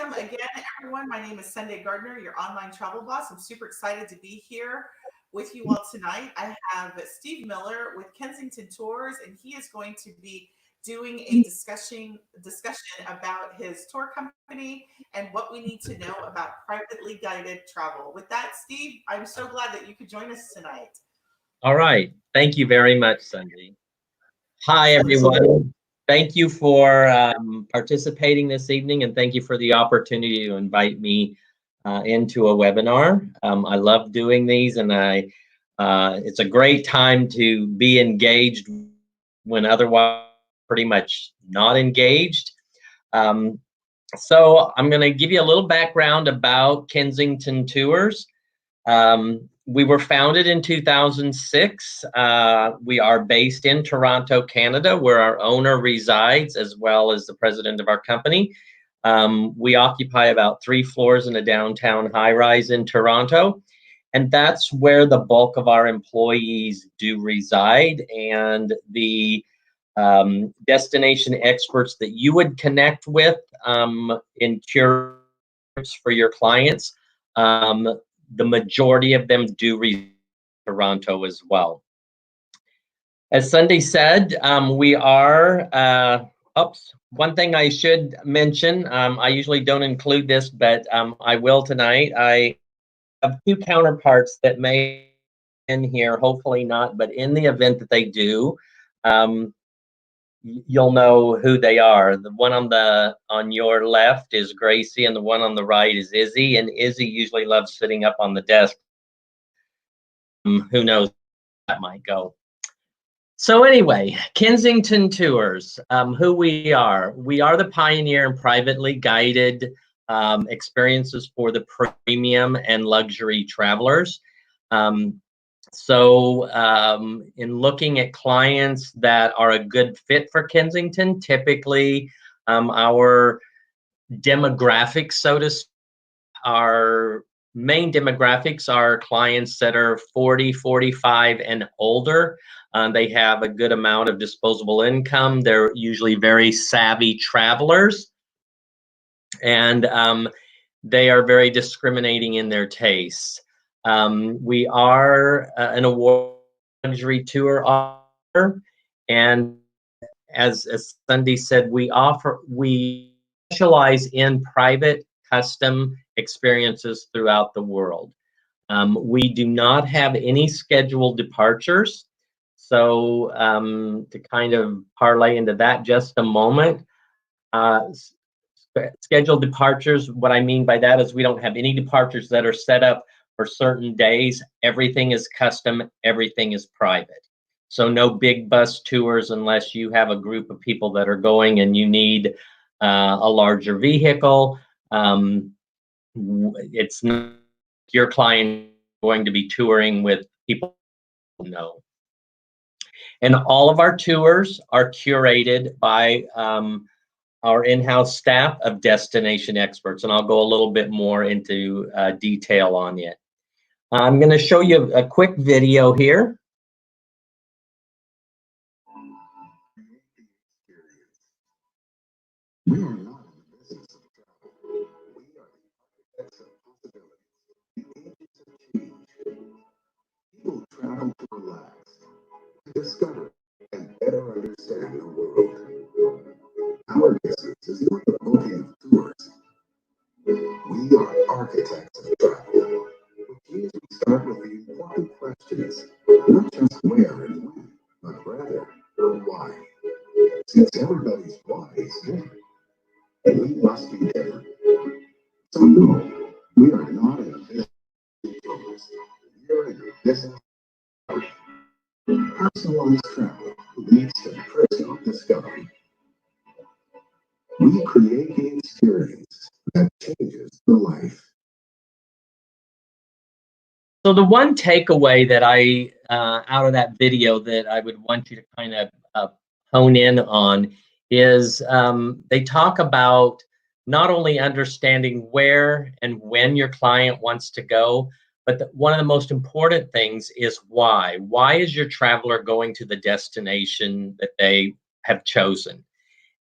Welcome again, everyone. My name is Sundey Gardner, your online travel boss. I'm super excited to be here with you all tonight. I have Steve Miller with Kensington Tours, and he is going to be doing a discussion about his tour company and what we need to know about privately guided travel. With that, Steve, I'm so glad that you could join us tonight. All right. Thank you very much, Sundey. Hi, everyone. Thank you for participating this evening, and thank you for the opportunity to invite me into a webinar. I love doing these, and it's a great time to be engaged when otherwise pretty much not engaged. So I'm going to give you a little background about Kensington Tours. We were founded in 2006. We are based in Toronto, Canada, where our owner resides, as well as the president of our company. We occupy about 3 floors in a downtown high-rise in Toronto, and that's where the bulk of our employees do reside. And the destination experts that you would connect with in cures for your clients, the majority of them do reside in Toronto as well. As Sundey said, we are, one thing I should mention, I usually don't include this, but I will tonight. I have 2 counterparts that may be in here, hopefully not, but in the event that they do, you'll know who they are. The one on your left is Gracie, and the one on the right is Izzy. And Izzy usually loves sitting up on the desk. Who knows where that might go. So anyway, Kensington Tours, who we are. We are the pioneer in privately guided experiences for the premium and luxury travelers. So in looking at clients that are a good fit for Kensington, typically our demographics, so to speak, our main demographics are clients that are 40, 45 and older. They have a good amount of disposable income. They're usually very savvy travelers, and they are very discriminating in their tastes. We are an award luxury tour offer, and as Sundey said, we specialize in private custom experiences throughout the world. We do not have any scheduled departures, so to kind of parlay into that just a moment. Scheduled departures, what I mean by that is we don't have any departures that are set up for certain days. Everything is custom, everything is private. So no big bus tours unless you have a group of people that are going and you need a larger vehicle. It's not your client going to be touring with people you know. And all of our tours are curated by our in-house staff of destination experts, and I'll go a little bit more into detail on it. I'm going to show you a quick video here. We are not in the business of travel. We are the architects of possibilities, the agents of change. People travel to relax, to discover, and better understand the world. Our business is not the booking of tours. We are architects of travel, which means we start with the important questions, not just where and when, but rather why. Since everybody's why is different, and we must be different. So no, we are not in business tours. We are in business of personalized travel leads to personal discovery. We create the experience that changes the life. So the one takeaway that I, out of that video that I would want you to kind of hone in on is they talk about not only understanding where and when your client wants to go, but one of the most important things is why. Why is your traveler going to the destination that they have chosen?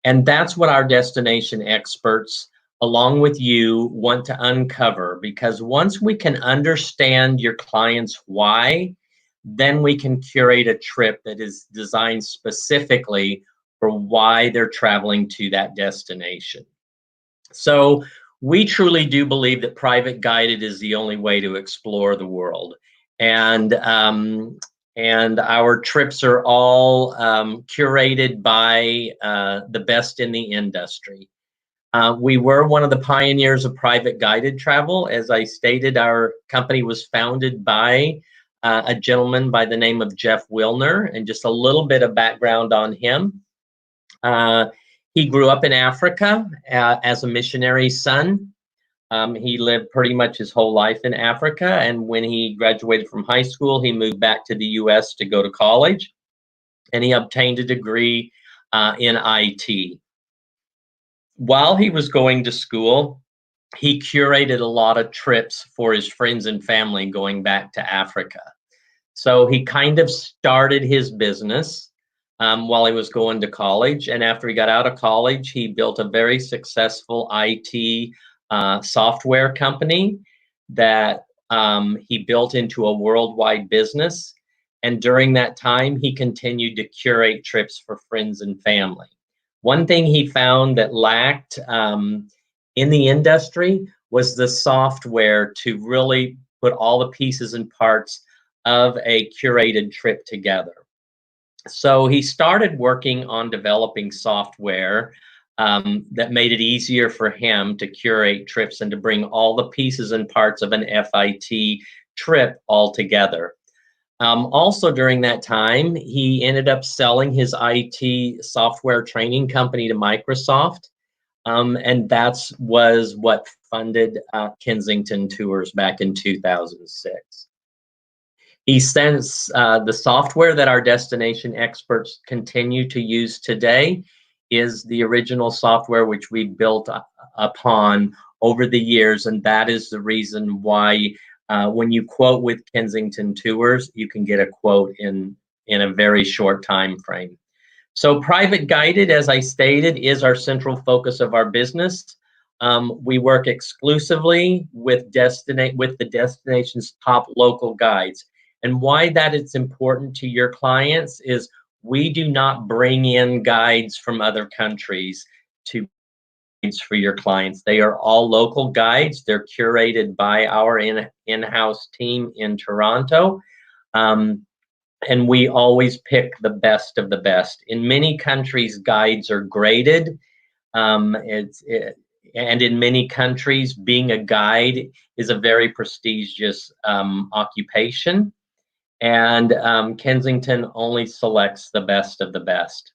And that's what our destination experts along with you, want to uncover, because once we can understand your client's why, then we can curate a trip that is designed specifically for why they're traveling to that destination. So we truly do believe that private guided is the only way to explore the world. And our trips are all curated by the best in the industry. We were one of the pioneers of private guided travel. As I stated, our company was founded by a gentleman by the name of Jeff Wilner, and just a little bit of background on him. He grew up in Africa as a missionary son. He lived pretty much his whole life in Africa, and when he graduated from high school, he moved back to the US to go to college, and he obtained a degree in IT. While he was going to school, he curated a lot of trips for his friends and family going back to Africa. So he kind of started his business while he was going to college. And after he got out of college, he built a very successful IT software company that he built into a worldwide business. And during that time, he continued to curate trips for friends and family. One thing he found that lacked in the industry was the software to really put all the pieces and parts of a curated trip together. So he started working on developing software that made it easier for him to curate trips and to bring all the pieces and parts of an FIT trip all together. Also during that time, he ended up selling his IT software training company to Microsoft, and that was what funded Kensington Tours back in 2006. He sends the software that our destination experts continue to use today is the original software which we built upon over the years, and that is the reason why when you quote with Kensington Tours, you can get a quote in a very short time frame. So private guided, as I stated, is our central focus of our business. We work exclusively with the destination's top local guides. And why that it's important to your clients is we do not bring in guides from other countries to guides for your clients. They are all local guides. They're curated by our in-house team in Toronto. And we always pick the best of the best. In many countries, guides are graded. And in many countries, being a guide is a very prestigious occupation. And Kensington only selects the best of the best.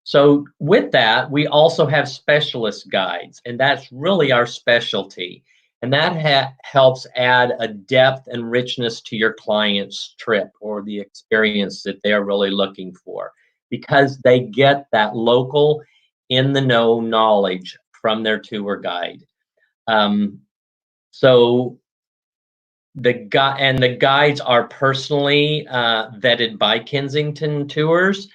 So with that, we also have specialist guides, and that's really our specialty. And that helps add a depth and richness to your client's trip or the experience that they're really looking for, because they get that local, in-the-know knowledge from their tour guide. The guides are personally vetted by Kensington Tours.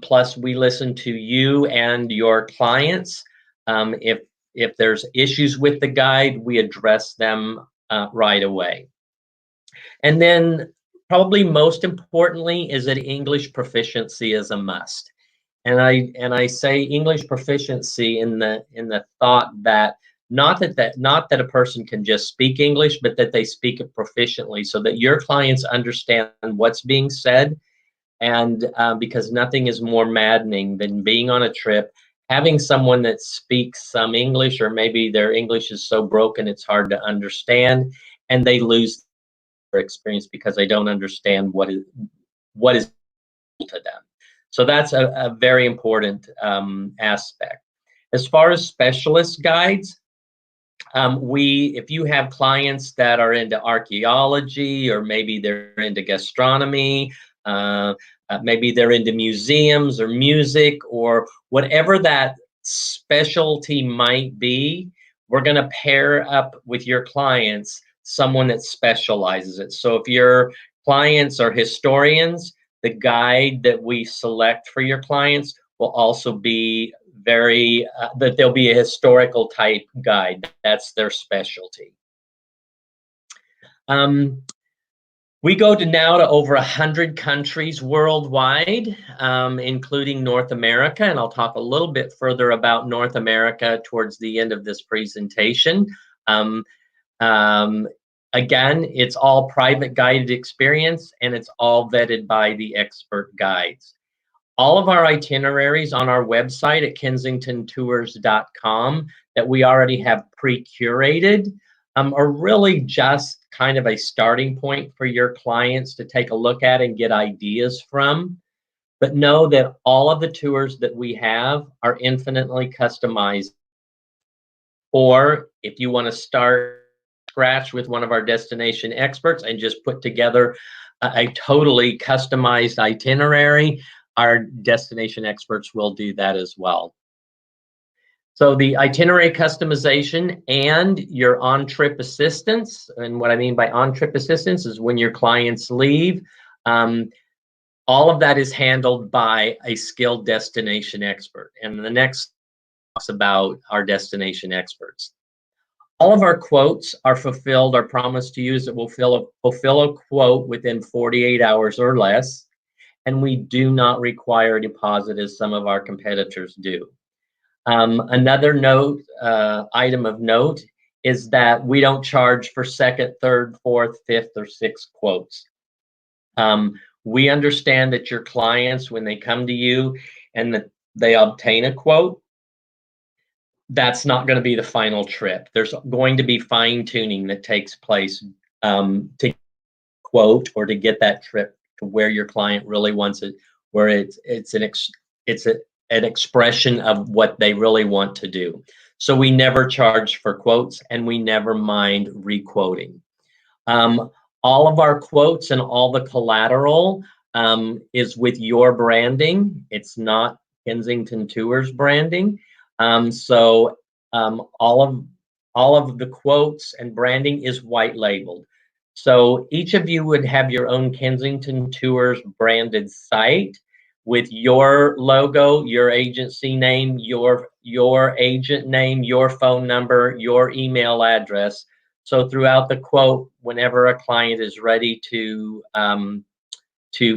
Plus, we listen to you and your clients. If there's issues with the guide, we address them right away. And then, probably most importantly, is that English proficiency is a must. And I say English proficiency in the thought that not that a person can just speak English, but that they speak it proficiently, so that your clients understand what's being said. And because nothing is more maddening than being on a trip, having someone that speaks some English, or maybe their English is so broken it's hard to understand, and they lose their experience because they don't understand what is to them. So that's a very important aspect. As far as specialist guides, if you have clients that are into archaeology, or maybe they're into gastronomy, maybe they're into museums or music, or whatever that specialty might be, we're going to pair up with your clients someone that specializes it. So if your clients are historians, the guide that we select for your clients will also be that there'll be a historical type guide. That's their specialty. We go now to over 100 countries worldwide, including North America, and I'll talk a little bit further about North America towards the end of this presentation. Again, it's all private guided experience, and it's all vetted by the expert guides. All of our itineraries on our website at kensingtontours.com that we already have pre-curated are really just kind of a starting point for your clients to take a look at and get ideas from. But know that all of the tours that we have are infinitely customized. Or if you want to start scratch with one of our destination experts and just put together a totally customized itinerary, our destination experts will do that as well. So the itinerary customization and your on-trip assistance, and what I mean by on-trip assistance is when your clients leave, all of that is handled by a skilled destination expert. And the next talks about our destination experts. All of our quotes are fulfilled. Our promise to you is that we'll fulfill a quote within 48 hours or less, and we do not require a deposit as some of our competitors do. Another item of note is that we don't charge for second, third, fourth, fifth, or sixth quotes. We understand that your clients, when they come to you and that they obtain a quote, that's not going to be the final trip. There's going to be fine tuning that takes place to quote or to get that trip to where your client really wants it, where it's an expression of what they really want to do. So we never charge for quotes, and we never mind requoting. All of our quotes and all the collateral is with your branding. It's not Kensington Tours branding. So all of the quotes and branding is white labeled. So each of you would have your own Kensington Tours branded site with your logo, your agency name, your agent name, your phone number, your email address. So throughout the quote, whenever a client is ready to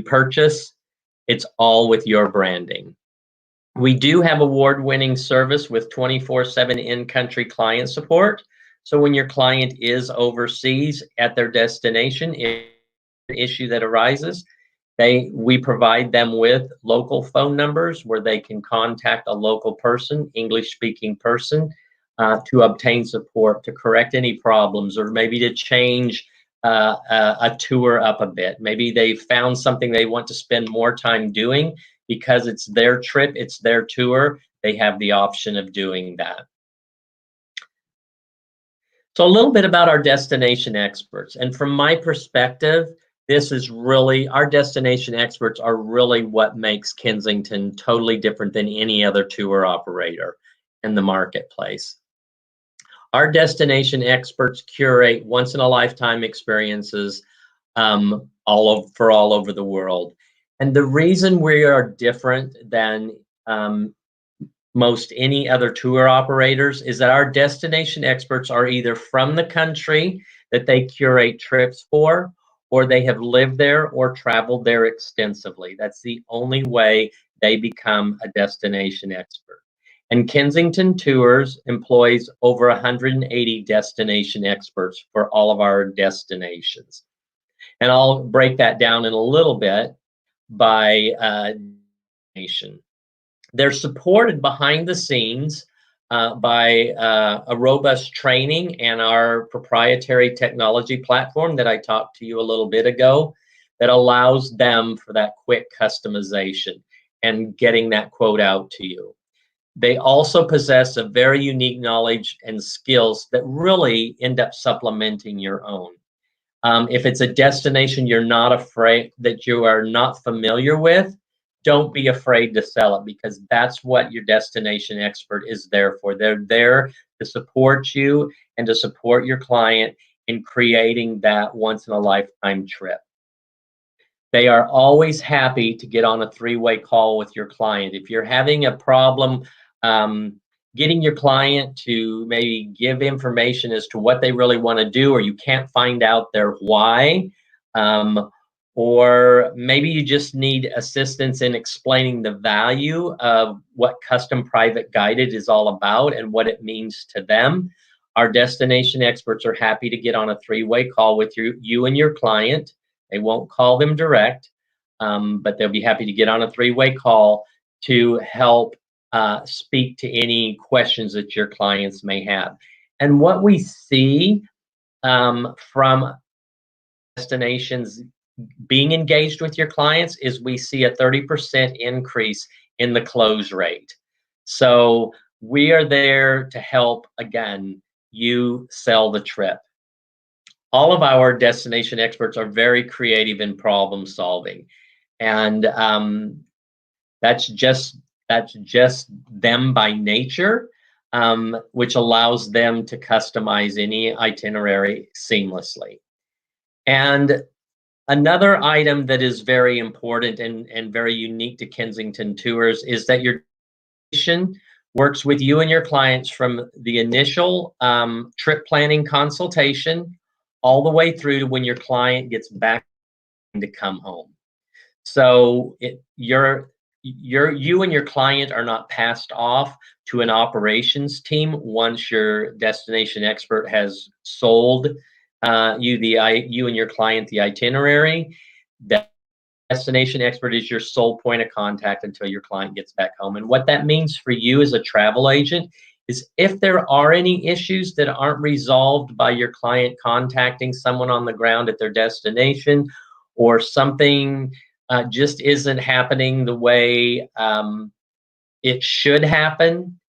purchase, it's all with your branding. We do have award-winning service with 24/7 in-country client support. So when your client is overseas at their destination, if an issue that arises, we provide them with local phone numbers where they can contact a local person, English-speaking person, to obtain support, to correct any problems, or maybe to change a tour up a bit. Maybe they found something they want to spend more time doing. Because it's their trip, it's their tour, they have the option of doing that. So a little bit about our destination experts. And from my perspective, this is really, our destination experts are really what makes Kensington totally different than any other tour operator in the marketplace. Our destination experts curate once-in-a-lifetime experiences for all over the world. And the reason we are different than most any other tour operators is that our destination experts are either from the country that they curate trips for, or they have lived there or traveled there extensively. That's the only way they become a destination expert. And Kensington Tours employs over 180 destination experts for all of our destinations. And I'll break that down in a little bit by nation. They're supported behind the scenes by a robust training and our proprietary technology platform that I talked to you a little bit ago that allows them for that quick customization and getting that quote out to you. They also possess a very unique knowledge and skills that really end up supplementing your own. If it's a destination you're not afraid, that you are not familiar with, don't be afraid to sell it, because that's what your destination expert is there for. They're there to support you and to support your client in creating that once-in-a-lifetime trip. They are always happy to get on a three-way call with your client. If you're having a problem getting your client to maybe give information as to what they really want to do, or you can't find out their why, or maybe you just need assistance in explaining the value of what custom private guided is all about and what it means to them. Our destination experts are happy to get on a 3-way call with you and your client. They won't call them direct, but they'll be happy to get on a 3-way call to help speak to any questions that your clients may have. And what we see from destinations being engaged with your clients is we see a 30% increase in the close rate. So we are there to help, again, you sell the trip. All of our destination experts are very creative in problem solving, and that's just them by nature, which allows them to customize any itinerary seamlessly. And another item that is very important and very unique to Kensington Tours is that your destination works with you and your clients from the initial trip planning consultation all the way through to when your client gets back to come home. So you and your client are not passed off to an operations team once your destination expert has sold you and your client the itinerary. The destination expert is your sole point of contact until your client gets back home. And what that means for you as a travel agent is if there are any issues that aren't resolved by your client contacting someone on the ground at their destination, or something just isn't happening the way it should happen,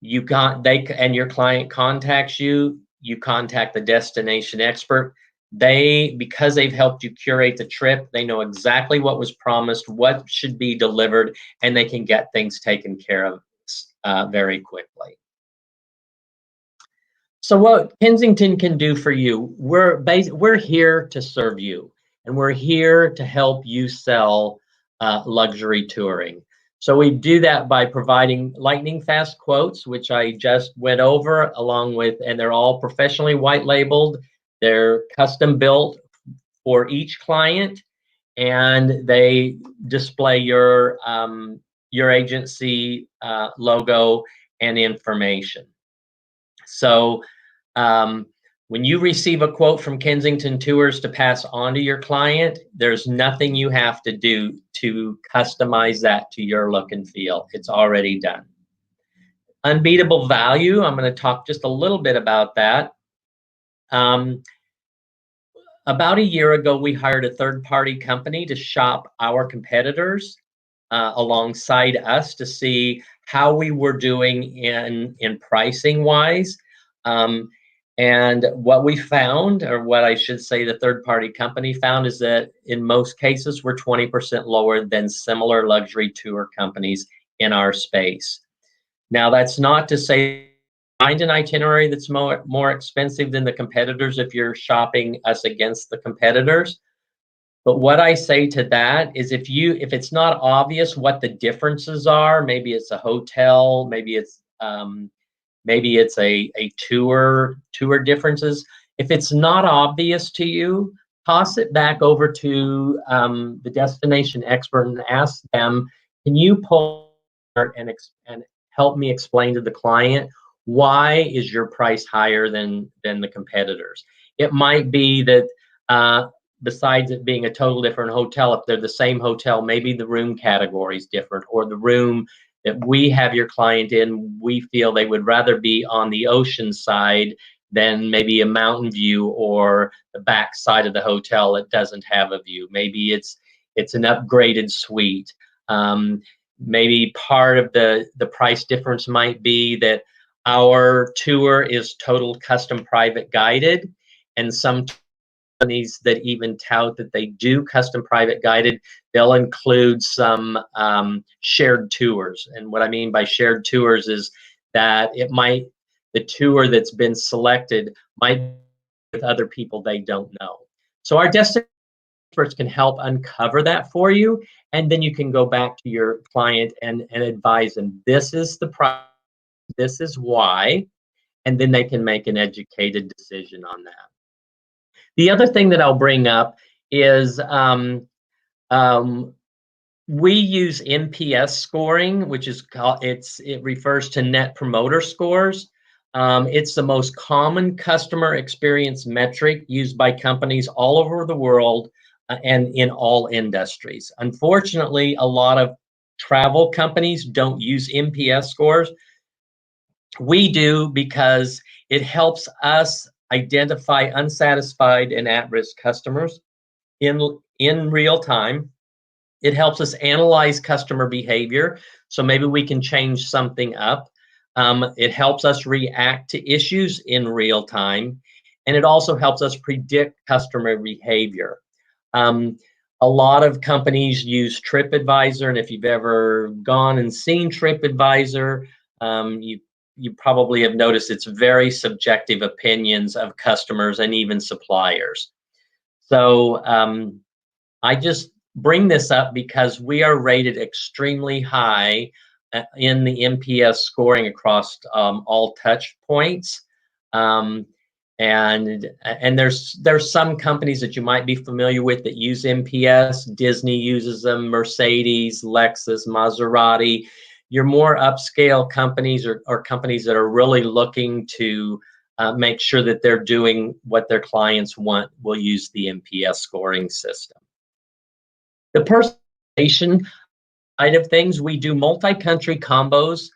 and your client contacts you, you contact the destination expert. Because they've helped you curate the trip, they know exactly what was promised, what should be delivered, and they can get things taken care of very quickly. So what Kensington can do for you, we're here to serve you, and we're here to help you sell luxury touring. So we do that by providing lightning fast quotes, which I just went over, along with, and they're all professionally white labeled. They're custom built for each client, and they display your agency logo and information. So when you receive a quote from Kensington Tours to pass on to your client, there's nothing you have to do to customize that to your look and feel. It's already done. Unbeatable value, I'm going to talk just a little bit about that. About a year ago, we hired a third-party company to shop our competitors alongside us to see how we were doing in pricing wise. And what we found, or what I should say the third-party company found, is that in most cases we're 20% lower than similar luxury tour companies in our space. Now, that's not to say find an itinerary that's more expensive than the competitors if you're shopping us against the competitors. But what I say to that is if it's not obvious what the differences are, maybe it's a hotel, maybe it's a tour differences. If it's not obvious to you, toss it back over to the destination expert and ask them, can you pull and help me explain to the client why is your price higher than the competitors? It might be that besides it being a total different hotel, if they're the same hotel, maybe the room category is different, or the room that we have your client in, we feel they would rather be on the ocean side than maybe a mountain view or the back side of the hotel that doesn't have a view. Maybe it's an upgraded suite. Maybe part of the price difference might be that our tour is total custom private guided, and some companies that even tout that they do custom private guided, they'll include some shared tours. And what I mean by shared tours is that the tour that's been selected might be with other people they don't know. So our destination experts can help uncover that for you, and then you can go back to your client and advise them, this is the problem, this is why, and then they can make an educated decision on that. The other thing that I'll bring up is we use NPS scoring, which is called, it refers to Net Promoter Scores. It's the most common customer experience metric used by companies all over the world and in all industries. Unfortunately, a lot of travel companies don't use NPS scores. We do because it helps us identify unsatisfied and at-risk customers in real time. It helps us analyze customer behavior, so maybe we can change something up. It helps us react to issues in real time, and it also helps us predict customer behavior. A lot of companies use TripAdvisor, and if you've ever gone and seen TripAdvisor, you probably have noticed it's very subjective opinions of customers and even suppliers. So I just bring this up because we are rated extremely high in the NPS scoring across all touch points. And there's some companies that you might be familiar with that use NPS. Disney uses them, Mercedes, Lexus, Maserati. Your more upscale companies or companies that are really looking to make sure that they're doing what their clients want will use the NPS scoring system. The personalization side of things, we do multi-country combos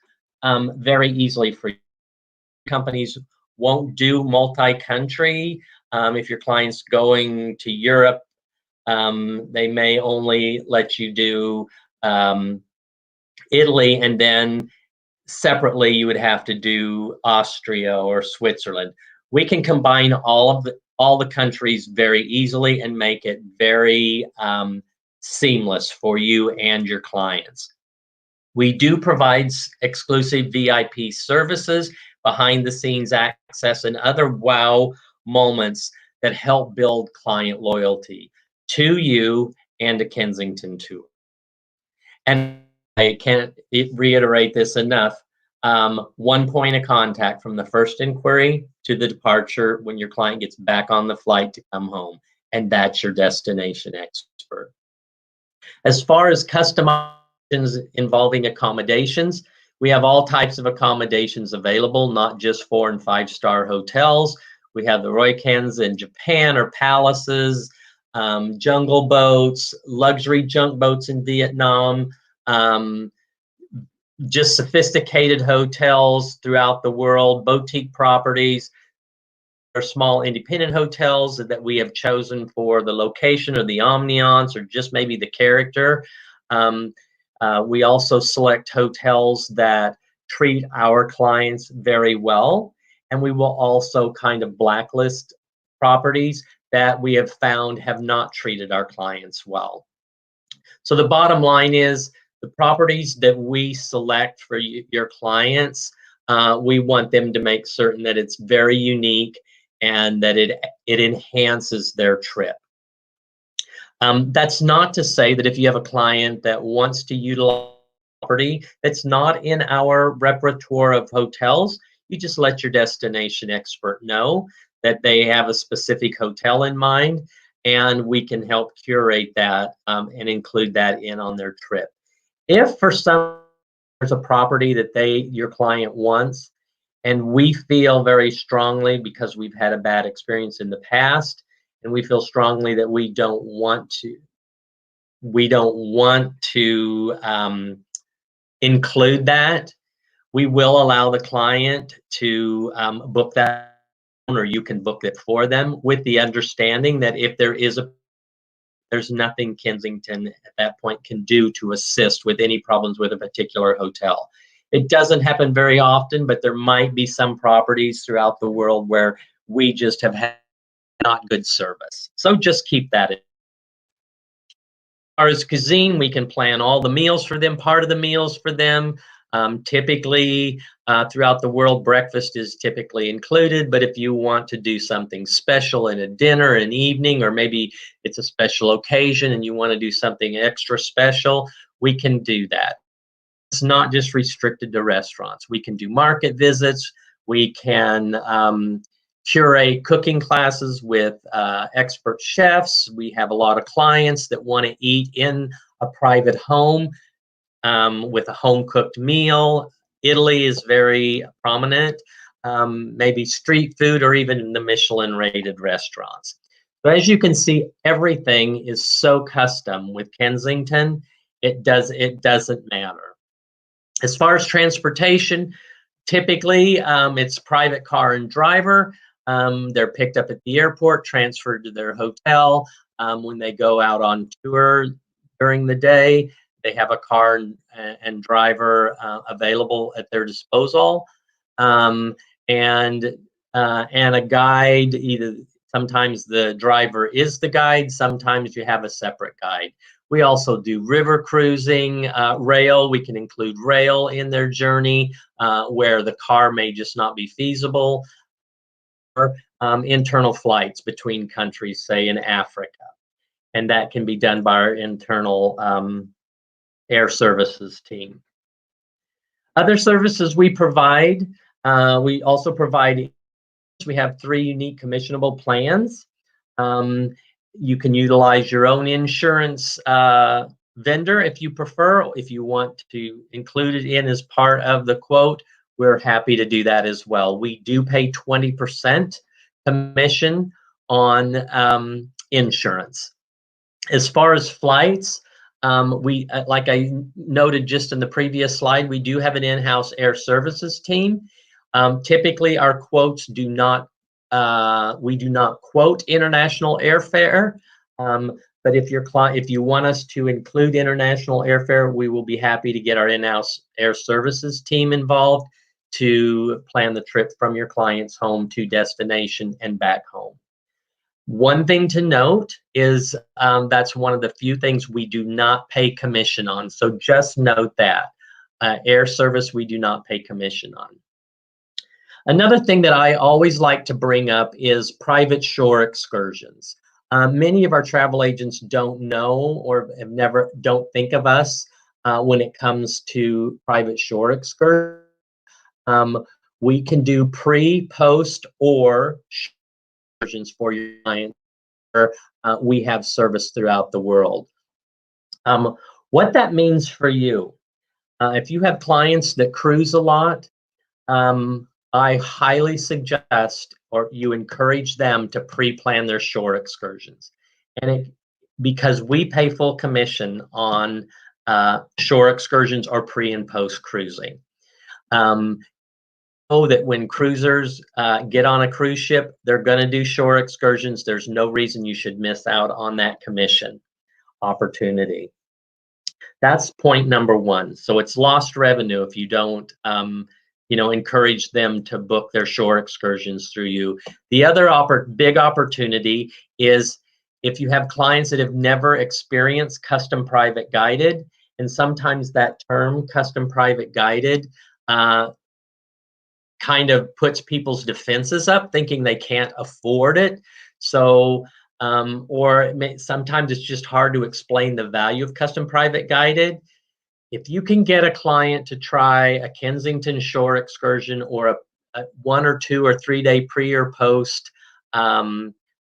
very easily for you. Companies won't do multi-country. If your client's going to Europe, they may only let you do Italy, and then separately you would have to do Austria or Switzerland. We can combine all the countries very easily and make it very seamless for you and your clients. We do provide exclusive VIP services, behind the scenes access, and other wow moments that help build client loyalty to you and to Kensington Tours. And I can't reiterate this enough. One point of contact from the first inquiry to the departure when your client gets back on the flight to come home, and that's your destination expert. As far as customizations involving accommodations, we have all types of accommodations available, not just 4- and 5-star hotels. We have the Ryokan in Japan, or palaces, jungle boats, luxury junk boats in Vietnam, just sophisticated hotels throughout the world, boutique properties, or small independent hotels that we have chosen for the location or the ambiance or just maybe the character. We also select hotels that treat our clients very well, and we will also kind of blacklist properties that we have found have not treated our clients well. So the bottom line is, the properties that we select for your clients, we want them to make certain that it's very unique and that it enhances their trip. That's not to say that if you have a client that wants to utilize property that's not in our repertoire of hotels, you just let your destination expert know that they have a specific hotel in mind, and we can help curate that and include that in on their trip. If for some there's a property that your client wants, and we feel very strongly, because we've had a bad experience in the past, and we feel strongly that we don't want to include that, we will allow the client to book that, or you can book it for them, with the understanding that if there's nothing Kensington at that point can do to assist with any problems with a particular hotel. It doesn't happen very often, but there might be some properties throughout the world where we just have had not good service. So just keep that in. As far as cuisine, we can plan all the meals for them, part of the meals for them. Typically, throughout the world, breakfast is typically included, but if you want to do something special in a dinner, an evening, or maybe it's a special occasion and you want to do something extra special, we can do that. It's not just restricted to restaurants. We can do market visits. We can curate cooking classes with expert chefs. We have a lot of clients that want to eat in a private home with a home-cooked meal. Italy is very prominent, maybe street food or even the Michelin-rated restaurants. So as you can see, everything is so custom with Kensington, it doesn't matter. As far as transportation, typically it's private car and driver. They're picked up at the airport, transferred to their hotel. When they go out on tour during the day, they have a car and driver available at their disposal, and a guide. Either sometimes the driver is the guide, sometimes you have a separate guide. We also do river cruising, rail. We can include rail in their journey where the car may just not be feasible, or internal flights between countries, say in Africa, and that can be done by our internal air services team. Other services we provide, we also provide, we have 3 unique commissionable plans. You can utilize your own insurance vendor if you prefer. If you want to include it in as part of the quote, we're happy to do that as well. We do pay 20% commission on insurance. As far as flights, we, like I noted just in the previous slide, we do have an in-house air services team. Typically, our quotes do not, we do not quote international airfare, but if you want us to include international airfare, we will be happy to get our in-house air services team involved to plan the trip from your client's home to destination and back home. One thing to note is that's one of the few things we do not pay commission on. So just note that. Air service, we do not pay commission on. Another thing that I always like to bring up is private shore excursions. Many of our travel agents don't know or don't think of us when it comes to private shore excursions. We can do pre, post, or for your clients. We have service throughout the world. What that means for you, if you have clients that cruise a lot, I highly suggest or you encourage them to pre-plan their shore excursions. And because we pay full commission on shore excursions or pre and post cruising. That when cruisers get on a cruise ship, they're going to do shore excursions. There's no reason you should miss out on that commission opportunity. That's point number 1. So it's lost revenue if you don't, encourage them to book their shore excursions through you. The other big opportunity is if you have clients that have never experienced custom private guided, and sometimes that term custom private guided kind of puts people's defenses up, thinking they can't afford it. So, sometimes it's just hard to explain the value of custom private guided. If you can get a client to try a Kensington shore excursion or a 1 or 2 or 3 day pre or post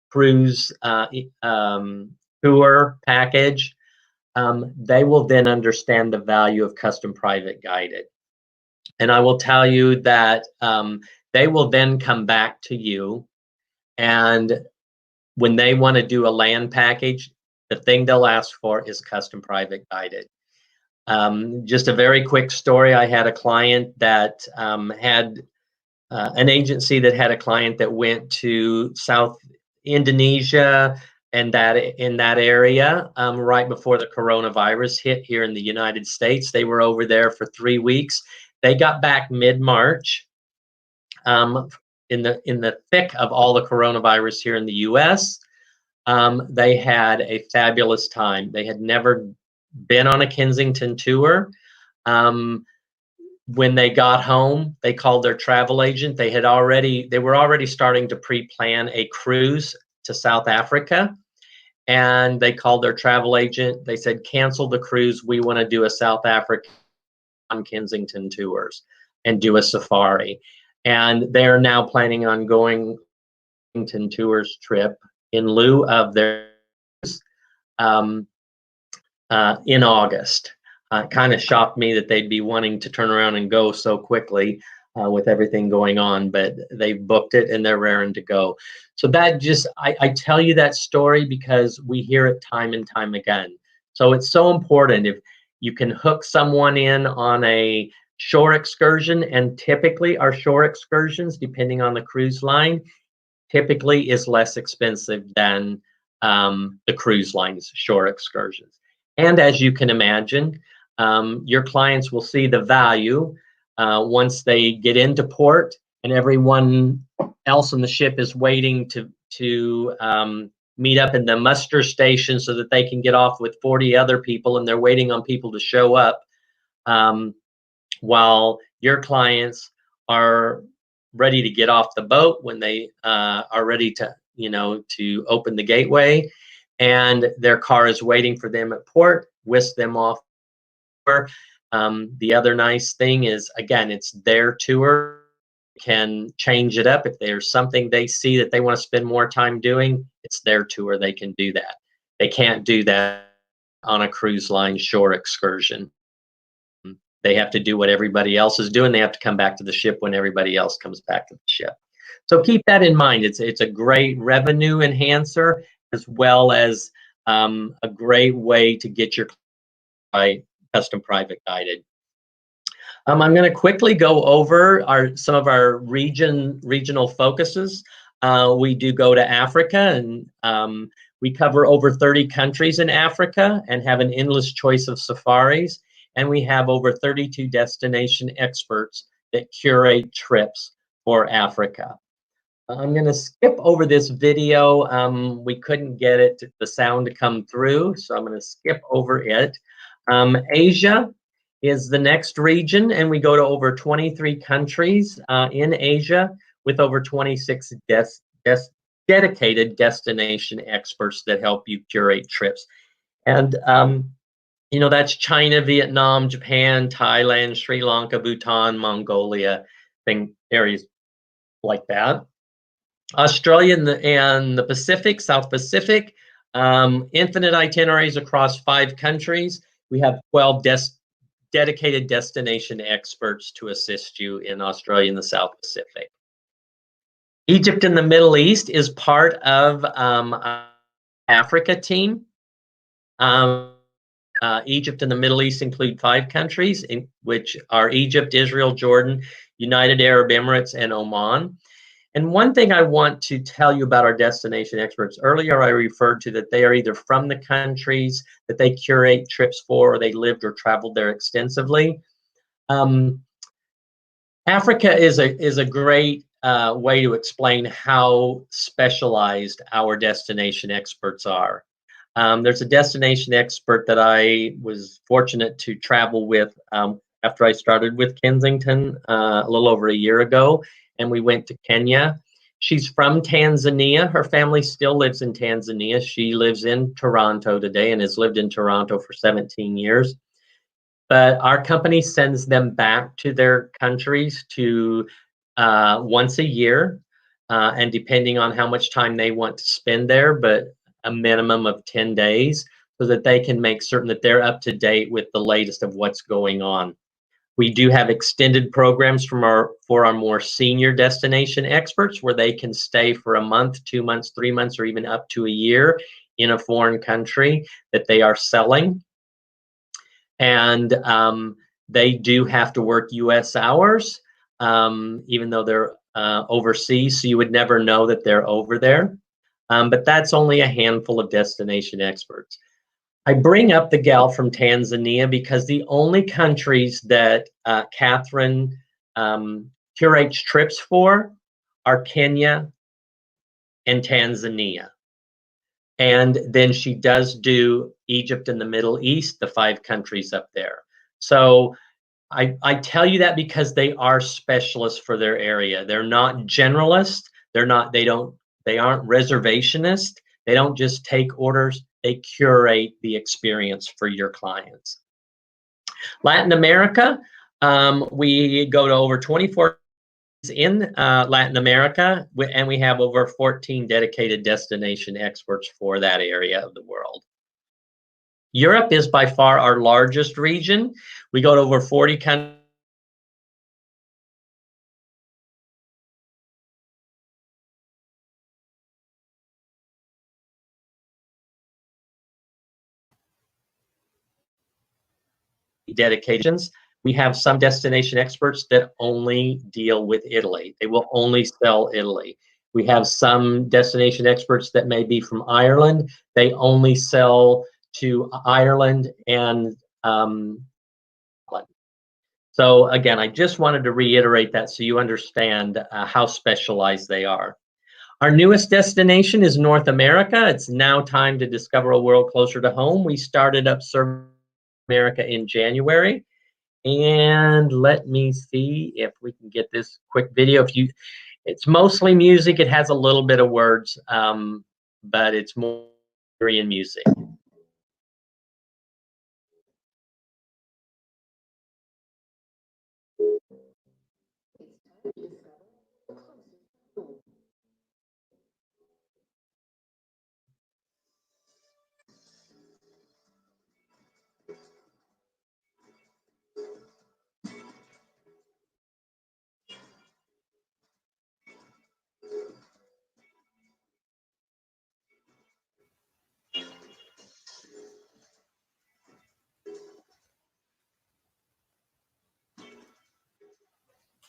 cruise tour package, they will then understand the value of custom private guided. And I will tell you that they will then come back to you, and when they want to do a land package, the thing they'll ask for is custom private guided. Just a very quick story. I had a client that had an agency that had a client that went to South Indonesia and in that area right before the coronavirus hit here in the United States. They were over there for 3 weeks. They got back mid-March in the thick of all the coronavirus here in the U.S. They had a fabulous time. They had never been on a Kensington tour. when they got home, they called their travel agent. They were already starting to pre-plan a cruise to South Africa, and they called their travel agent. They said, cancel the cruise. We want to do a South Africa on Kensington Tours and do a safari. And they're now planning on going Kensington Tours trip in lieu of their in August. Kind of shocked me that they'd be wanting to turn around and go so quickly with everything going on, but they've booked it and they're raring to go. So that just, I tell you that story because we hear it time and time again. So it's so important if you can hook someone in on a shore excursion, and typically our shore excursions, depending on the cruise line, typically is less expensive than the cruise line's shore excursions. And as you can imagine, your clients will see the value once they get into port and everyone else on the ship is waiting to meet up in the muster station so that they can get off with 40 other people, and they're waiting on people to show up while your clients are ready to get off the boat when they are ready to, to open the gateway, and their car is waiting for them at port, whisk them off. The other nice thing is, again, it's their tour. Can change it up if there's something they see that they want to spend more time doing. It's their tour. They can do that. They can't do that on a cruise line shore excursion. They have to do what everybody else is doing. They have to come back to the ship when everybody else comes back to the ship. So keep that in mind. It's a great revenue enhancer, as well as a great way to get your custom private guided. I'm going to quickly go over some of our regional focuses. We do go to Africa, and we cover over 30 countries in Africa and have an endless choice of safaris. And we have over 32 destination experts that curate trips for Africa. I'm going to skip over this video. We couldn't get the sound to come through, so I'm going to skip over it. Asia is the next region, and we go to over 23 countries in Asia with over 26 dedicated destination experts that help you curate trips. And that's China, Vietnam, Japan, Thailand, Sri Lanka, Bhutan, Mongolia, areas like that. Australia and the Pacific, South Pacific, infinite itineraries across 5 countries. We have 12 dedicated destination experts to assist you in Australia and the South Pacific. Egypt and the Middle East is part of Africa team. Egypt and the Middle East include 5 countries, which are Egypt, Israel, Jordan, United Arab Emirates, and Oman. And one thing I want to tell you about our destination experts, earlier I referred to that they are either from the countries that they curate trips for, or they lived or traveled there extensively. Africa is a great way to explain how specialized our destination experts are. There's a destination expert that I was fortunate to travel with after I started with Kensington a little over a year ago, and we went to Kenya. She's from Tanzania. Her family still lives in Tanzania. She lives in Toronto today and has lived in Toronto for 17 years. But our company sends them back to their countries to once a year, and depending on how much time they want to spend there, but a minimum of 10 days, so that they can make certain that they're up to date with the latest of what's going on. We do have extended programs for our more senior destination experts, where they can stay for a month, 2 months, 3 months, or even up to a year in a foreign country that they are selling. And they do have to work US hours, even though they're overseas, so you would never know that they're over there. But that's only a handful of destination experts. I bring up the gal from Tanzania because the only countries that Catherine curates trips for are Kenya and Tanzania. And then she does do Egypt and the Middle East, the 5 countries up there. So I tell you that because they are specialists for their area. They're not generalists. They aren't reservationists. They don't just take orders. They curate the experience for your clients. Latin America, we go to over 24 in Latin America, and we have over 14 dedicated destination experts for that area of the world. Europe is by far our largest region. We go to over 40 countries. Dedications. We have some destination experts that only deal with Italy. They will only sell Italy. We have some destination experts that may be from Ireland. They only sell to Ireland and so again, I just wanted to reiterate that so you understand how specialized they are. Our newest destination is North America. It's now time to discover a world closer to home. We started up serving America in January. And let me see if we can get this quick video. It's mostly music. It has a little bit of words, but it's more in music.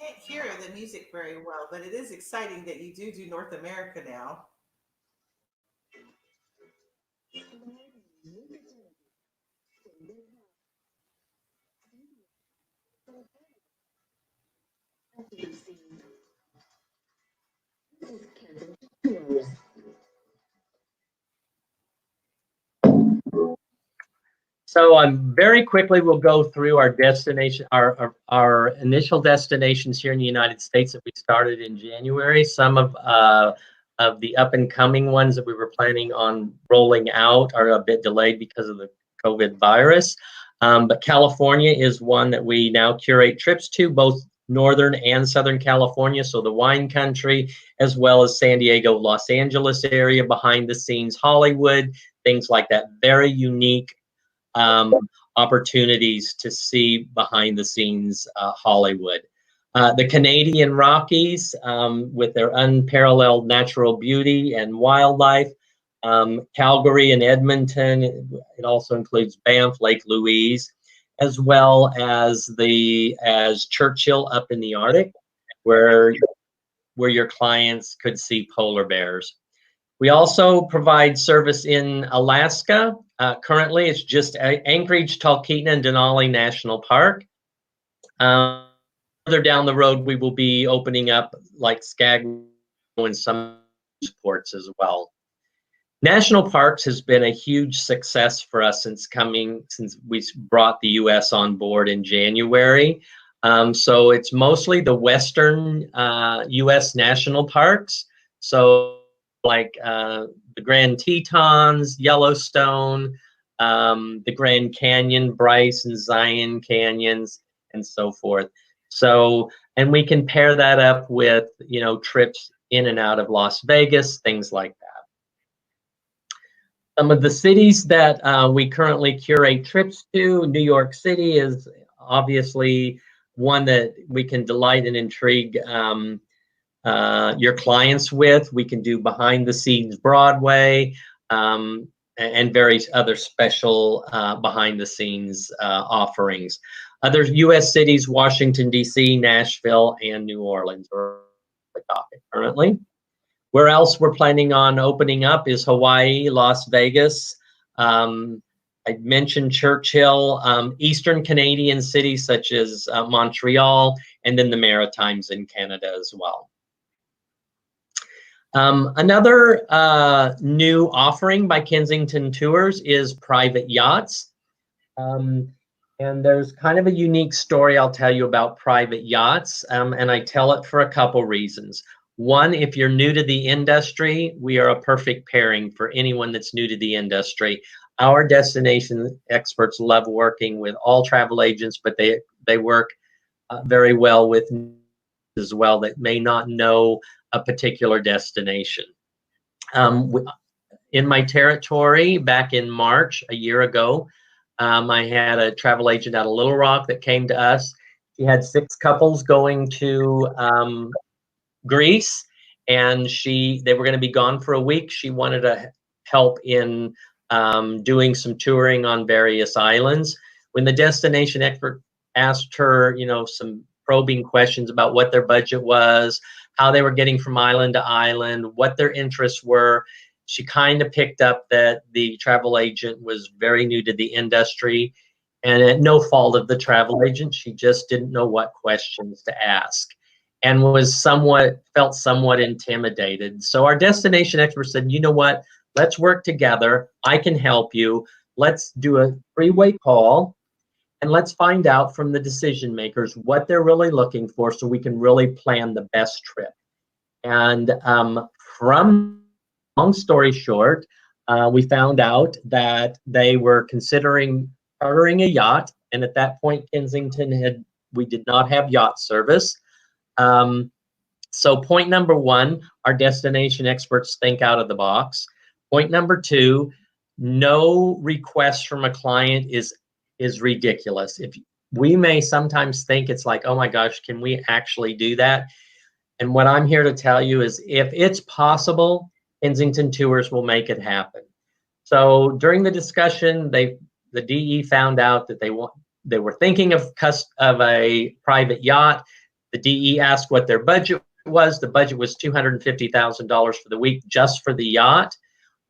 Can't hear the music very well, but it is exciting that you do North America now. So very quickly, we'll go through our destination, our initial destinations here in the United States that we started in January. Some of the up and coming ones that we were planning on rolling out are a bit delayed because of the COVID virus. But California is one that we now curate trips to, both Northern and Southern California, so the wine country, as well as San Diego, Los Angeles area, behind the scenes, Hollywood, things like that. Very unique opportunities to see behind the scenes Hollywood. The Canadian Rockies with their unparalleled natural beauty and wildlife. Calgary and Edmonton. It also includes Banff, Lake Louise, as well as Churchill up in the Arctic, where your clients could see polar bears. We also provide service in Alaska. Currently, it's just Anchorage, Talkeetna, and Denali National Park. Further down the road, we will be opening up like Skagway and some ports as well. National parks has been a huge success for us since we brought the U.S. on board in January. So it's mostly the Western U.S. national parks. So like the Grand Tetons, Yellowstone, the Grand Canyon, Bryce and Zion Canyons, and so forth. So, and we can pair that up with, trips in and out of Las Vegas, things like that. Some of the cities that we currently curate trips to, New York City is obviously one that we can delight and intrigue your clients with. We can do behind the scenes Broadway and various other special behind the scenes offerings. Other U.S. cities, Washington, D.C., Nashville, and New Orleans are the docket currently. Where else we're planning on opening up is Hawaii, Las Vegas. I mentioned Churchill, Eastern Canadian cities such as Montreal, and then the Maritimes in Canada as well. Another new offering by Kensington Tours is private yachts. And there's kind of a unique story I'll tell you about private yachts, and I tell it for a couple reasons. One, if you're new to the industry, we are a perfect pairing for anyone that's new to the industry. Our destination experts love working with all travel agents, but they work very well with as well that may not know a particular destination. In my territory back in March a year ago, I had a travel agent out of Little Rock that came to us. She had 6 couples going to Greece, and they were going to be gone for a week. She wanted to help in doing some touring on various islands. When the destination expert asked her, some probing questions about what their budget was, how they were getting from island to island, what their interests were, she kind of picked up that the travel agent was very new to the industry, and at no fault of the travel agent, she just didn't know what questions to ask and felt somewhat intimidated. So our destination expert said, you know what, let's work together. I can help you. Let's do a 3-way call, and let's find out from the decision makers what they're really looking for so we can really plan the best trip. And from long story short, we found out that they were considering chartering a yacht, and at that point, Kensington we did not have yacht service. So point number 1, our destination experts think out of the box. Point number 2, no request from a client is ridiculous. If we may sometimes think it's like, oh my gosh, can we actually do that? And what I'm here to tell you is if it's possible, Kensington Tours will make it happen. So during the discussion, the DE found out that they were thinking of a private yacht. The DE asked what their budget was. The budget was $250,000 for the week just for the yacht.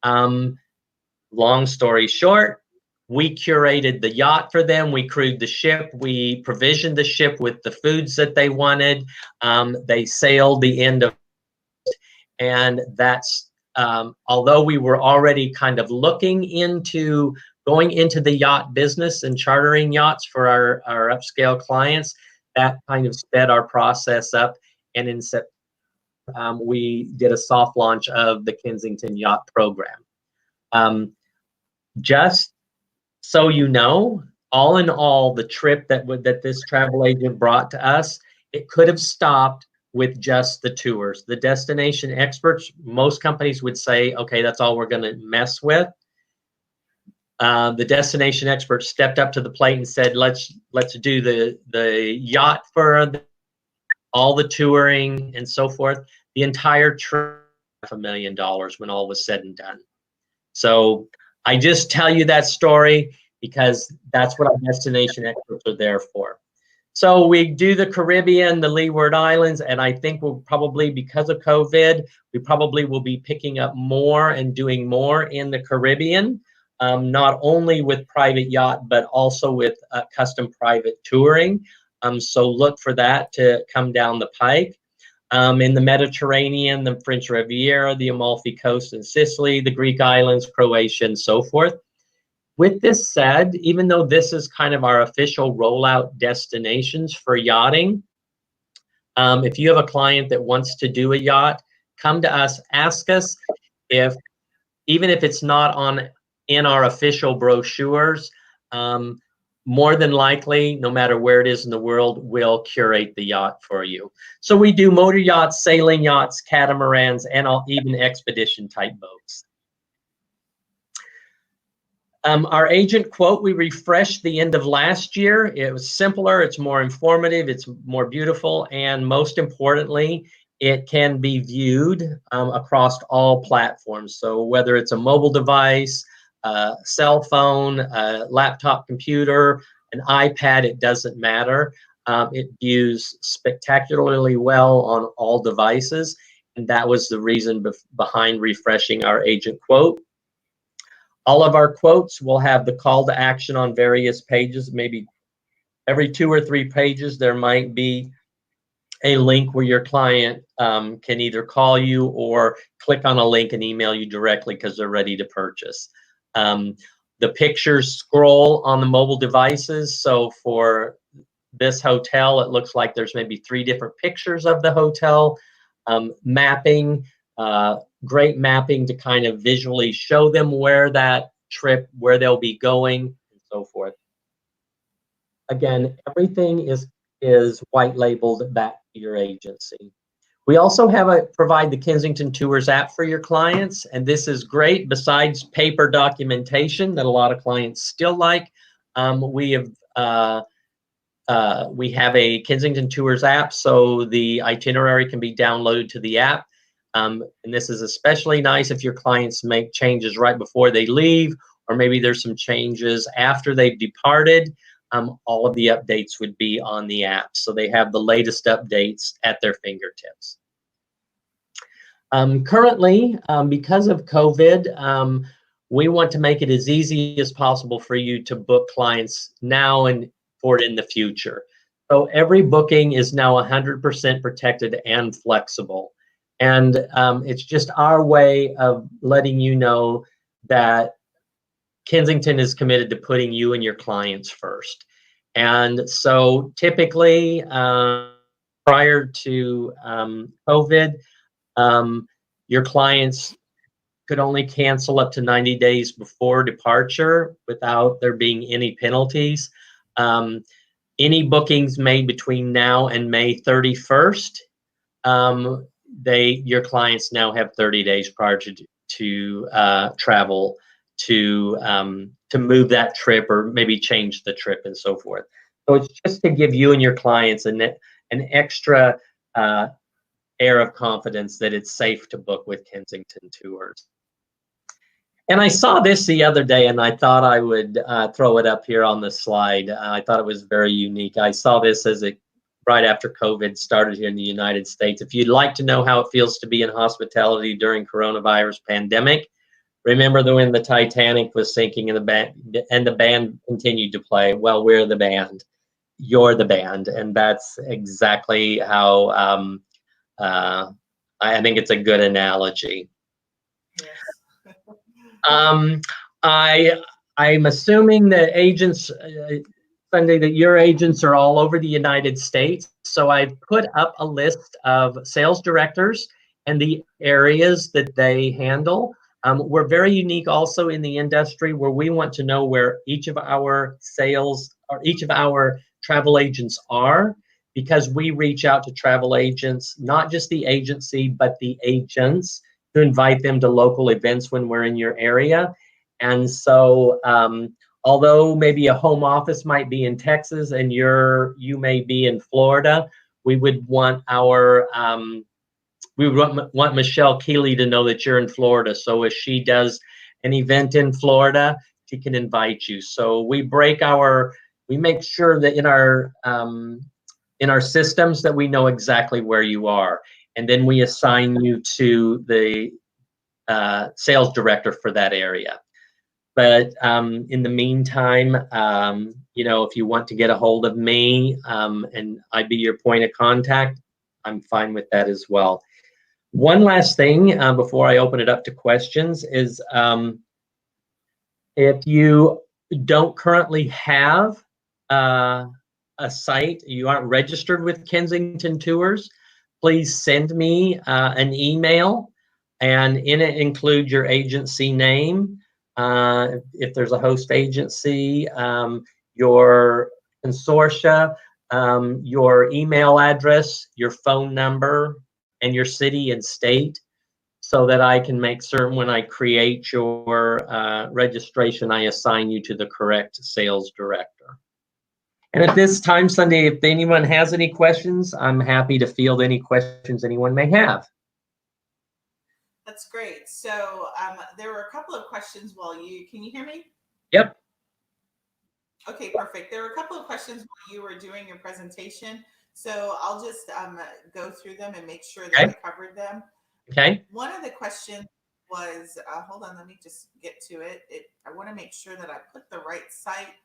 Long story short, we curated the yacht for them. We crewed the ship. We provisioned the ship with the foods that they wanted. They sailed the end of it, and that's although we were already kind of looking into going into the yacht business and chartering yachts for our upscale clients, that kind of sped our process up. And in September, we did a soft launch of the Kensington Yacht Program. Just so you know, all in all, the trip that this travel agent brought to us, it could have stopped with just the tours. The destination experts, most companies would say, okay, that's all we're going to mess with. The destination experts stepped up to the plate and said, let's do the yacht for all the touring and so forth. The entire trip, $500,000 when all was said and done. So I just tell you that story because that's what our destination experts are there for. So we do the Caribbean, the Leeward Islands, and I think we'll probably, because of COVID, we probably will be picking up more and doing more in the Caribbean, not only with private yacht, but also with custom private touring. So look for that to come down the pike. In the Mediterranean, the French Riviera, the Amalfi Coast in Sicily, the Greek islands, Croatia, and so forth. With this said, even though this is kind of our official rollout destinations for yachting, if you have a client that wants to do a yacht, come to us, ask us even if it's not in our official brochures, more than likely, no matter where it is in the world, we'll curate the yacht for you. So we do motor yachts, sailing yachts, catamarans, and even expedition type boats. Our agent quote, we refreshed the end of last year. It was simpler, it's more informative, it's more beautiful, and most importantly, it can be viewed across all platforms. So whether it's a mobile device, a cell phone, a laptop computer, an iPad, it doesn't matter. It views spectacularly well on all devices, and that was the reason behind refreshing our agent quote. All of our quotes will have the call to action on various pages. Maybe every 2 or 3 pages, there might be a link where your client can either call you or click on a link and email you directly because they're ready to purchase. The pictures scroll on the mobile devices. So for this hotel, it looks like there's maybe 3 different pictures of the hotel. Mapping, great mapping to kind of visually show them where that trip, where they'll be going, and so forth. Again, everything is white labeled back to your agency. We also provide the Kensington Tours app for your clients, and this is great. Besides paper documentation that a lot of clients still like, we have a Kensington Tours app, so the itinerary can be downloaded to the app. And this is especially nice if your clients make changes right before they leave, or maybe there's some changes after they've departed. All of the updates would be on the app, so they have the latest updates at their fingertips. Currently, because of COVID, we want to make it as easy as possible for you to book clients now and for in the future. So every booking is now 100% protected and flexible. And it's just our way of letting you know that Kensington is committed to putting you and your clients first. And so typically, prior to COVID, your clients could only cancel up to 90 days before departure without there being any penalties. Any bookings made between now and May 31st, your clients now have 30 days prior to travel to move that trip or maybe change the trip and so forth. So it's just to give you and your clients an extra air of confidence that it's safe to book with Kensington Tours. And I saw this the other day, and I thought I would throw it up here on the slide. I thought it was very unique. I saw this right after COVID started here in the United States. If you'd like to know how it feels to be in hospitality during coronavirus pandemic, remember when the Titanic was sinking and the band continued to play. Well, we're the band. You're the band, and that's exactly how I think it's a good analogy. I'm assuming that agents, Sundey, that your agents are all over the United States. So I've put up a list of sales directors and the areas that they handle. We're very unique also in the industry where we want to know where each of our travel agents are, because we reach out to travel agents, not just the agency, but the agents, to invite them to local events when we're in your area. And so although maybe a home office might be in Texas and you may be in Florida, we would want want Michelle Keeley to know that you're in Florida. So if she does an event in Florida, she can invite you. So we make sure that in our systems that we know exactly where you are. And then we assign you to the sales director for that area. But in the meantime, if you want to get a hold of me and I'd be your point of contact, I'm fine with that as well. One last thing before I open it up to questions is if you don't currently have a site, you aren't registered with Kensington Tours, please send me an email, and in it include your agency name, if there's a host agency, your consortia, your email address, your phone number, and your city and state, so that I can make certain when I create your registration, I assign you to the correct sales director. And at this time, Sundey, if anyone has any questions, I'm happy to field any questions anyone may have. That's great. So there were a couple of questions can you hear me? Yep. Okay, perfect. There were a couple of questions while you were doing your presentation. So I'll just go through them and make sure that I covered them. Okay. One of the questions was, hold on, let me just get to it. I want to make sure that I put the right site.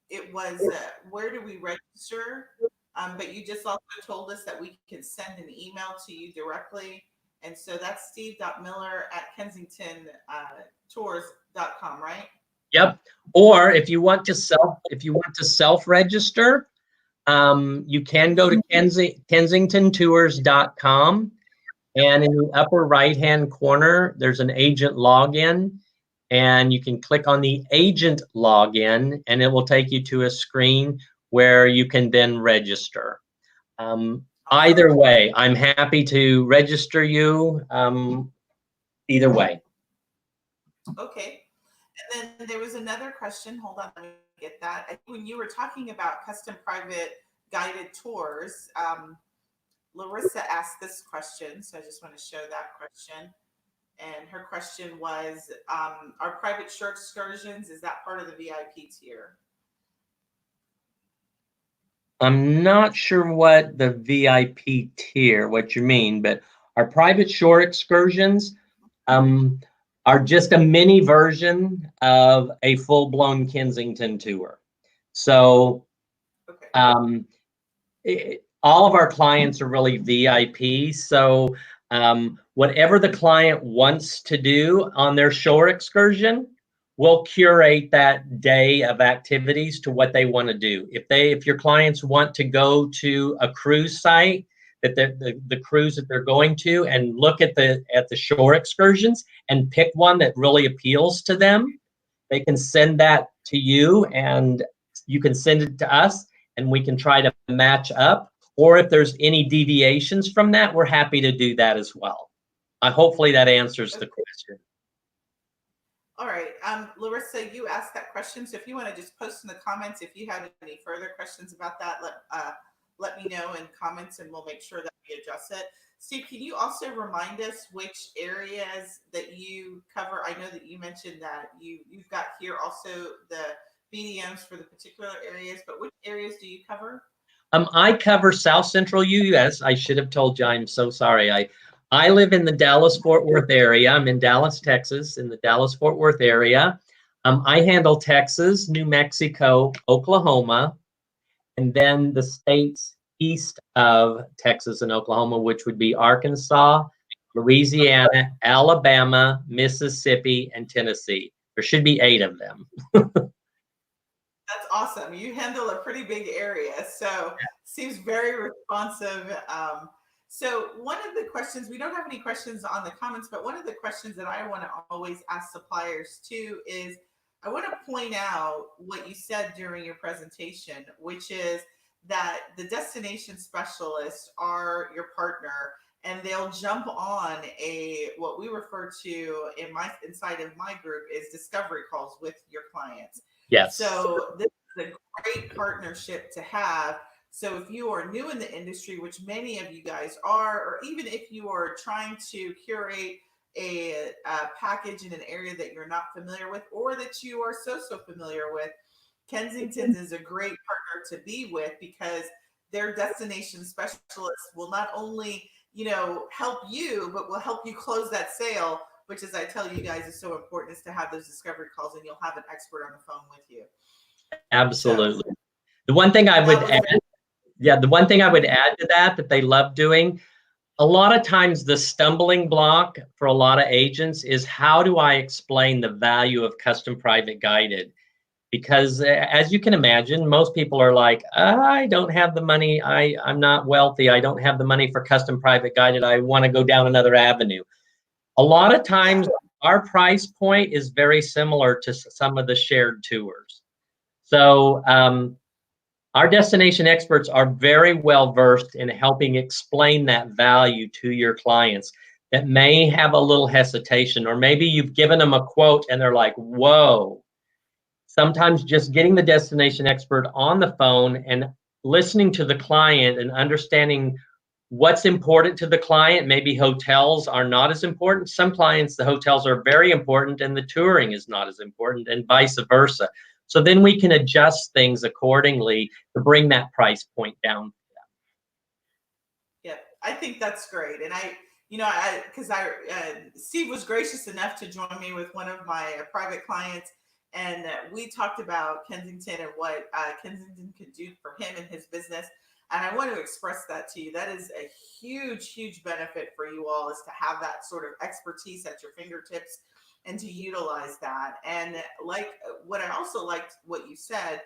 It was, where do we register? But you just also told us that we can send an email to you directly. And so that's steve.miller@kensingtontours.com, right? Yep. Or if you want to self-register, you can go to kensingtontours.com, and in the upper right-hand corner, there's an agent login, and you can click on the agent login, and it will take you to a screen where you can then register. Either way, I'm happy to register you. Either way. Okay. And then there was another question. Hold on, let me get that. When you were talking about custom private guided tours, Larissa asked this question. So I just want to show that question. And her question was, are private shore excursions, is that part of the VIP tier? I'm not sure what the VIP tier, what you mean, but our private shore excursions are just a mini version of a full-blown Kensington tour. So Okay. all of our clients are really VIP. So whatever the client wants to do on their shore excursion, we'll curate that day of activities to what they want to do. If your clients want to go to a cruise site, that the cruise that they're going to, and look at the shore excursions and pick one that really appeals to them, they can send that to you, and you can send it to us, and we can try to match up. Or if there's any deviations from that, we're happy to do that as well. Hopefully that answers the question. All right. Larissa, you asked that question. So if you want to just post in the comments, if you have any further questions about that, let me know in comments, and we'll make sure that we address it. Steve, can you also remind us which areas that you cover? I know that you mentioned that you've got here also the BDMs for the particular areas, but which areas do you cover? I cover South Central US. I should have told you. I'm so sorry. I live in the Dallas-Fort Worth area. I'm in Dallas, Texas, in the Dallas-Fort Worth area. I handle Texas, New Mexico, Oklahoma, and then the states east of Texas and Oklahoma, which would be Arkansas, Louisiana, Alabama, Mississippi, and Tennessee. There should be 8 of them. That's awesome. You handle a pretty big area, so seems very responsive. So one of the questions, we don't have any questions on the comments, but one of the questions that I want to always ask suppliers too is, I want to point out what you said during your presentation, which is that the destination specialists are your partner, and they'll jump on what we refer to inside of my group is discovery calls with your clients. Yes. So this is a great partnership to have. So if you are new in the industry, which many of you guys are, or even if you are trying to curate a package in an area that you're not familiar with, or that you are so familiar with, Kensington's is a great partner to be with, because their destination specialists will not only, help you, but will help you close that sale, which, as I tell you guys, is so important, is to have those discovery calls, and you'll have an expert on the phone with you. Absolutely. So, the one thing I would add to that they love doing, a lot of times the stumbling block for a lot of agents is, how do I explain the value of custom private guided? Because as you can imagine, most people are like, I don't have the money, I'm not wealthy, I don't have the money for custom private guided, I want to go down another avenue. A lot of times our price point is very similar to some of the shared tours. So our destination experts are very well versed in helping explain that value to your clients that may have a little hesitation, or maybe you've given them a quote and they're like, whoa. Sometimes just getting the destination expert on the phone and listening to the client and understanding what's important to the client. Maybe hotels are not as important. Some clients, the hotels are very important and the touring is not as important, and vice versa. So then we can adjust things accordingly to bring that price point down. Yeah, I think that's great. And Steve was gracious enough to join me with one of my private clients, and we talked about Kensington and what Kensington could do for him and his business. And I want to express that to you. That is a huge, huge benefit for you all, is to have that sort of expertise at your fingertips and to utilize that. And like what I also liked what you said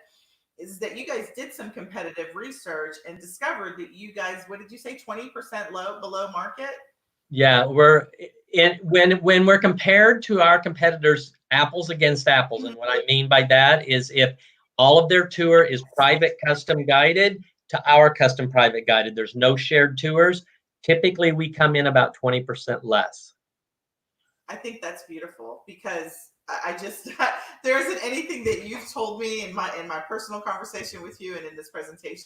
is that you guys did some competitive research and discovered that you guys, what did you say, 20% below market? Yeah, when we're compared to our competitors, apples against apples. And what I mean by that is if all of their tour is private custom guided to our custom private guided, there's no shared tours. Typically, we come in about 20% less. I think that's beautiful, because I just there isn't anything that you've told me in my personal conversation with you and in this presentation